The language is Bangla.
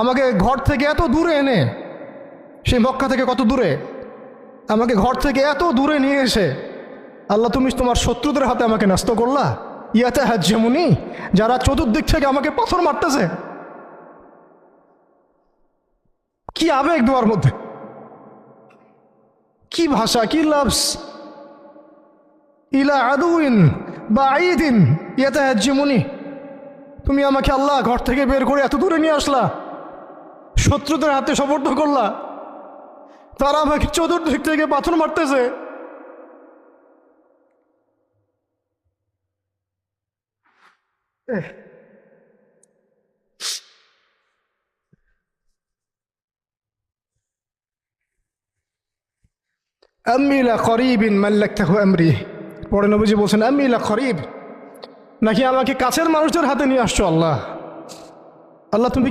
আমাকে ঘর থেকে এত দূরে এনে, সেই মক্কা থেকে কত দূরে, আমাকে ঘর থেকে এত দূরে নিয়ে এসে আল্লাহ তুমি তোমার শত্রুদের হাতে আমাকে ন্যস্ত করলা। ইয়াতে হাজ্জেমুনি, যারা চতুর্দিক থেকে আমাকে পাথর মারতেছে। কি আবেগ দোয়ার মধ্যে, কি ভাষা, কি লাফস। ইলা আদুইন বা আইদিন ইয়াতে হাজ্জেমুনি, তুমি আমাকে আল্লাহ ঘর থেকে বের করে এত দূরে নিয়ে আসলা, শত্রুদের হাতে সমর্থ করলা, তারা আমাকে চতুর্দিক থেকে পাথর মারতেছে। আম্মি লা করিবিন মাল্লাকতাহু আমরি, পরে নবীজি বলছেন আম্মি লা করিব, নাকি আমাকে কাছের মানুষদের হাতে নিয়ে আসছো আল্লাহ। আল্লাহ তুমি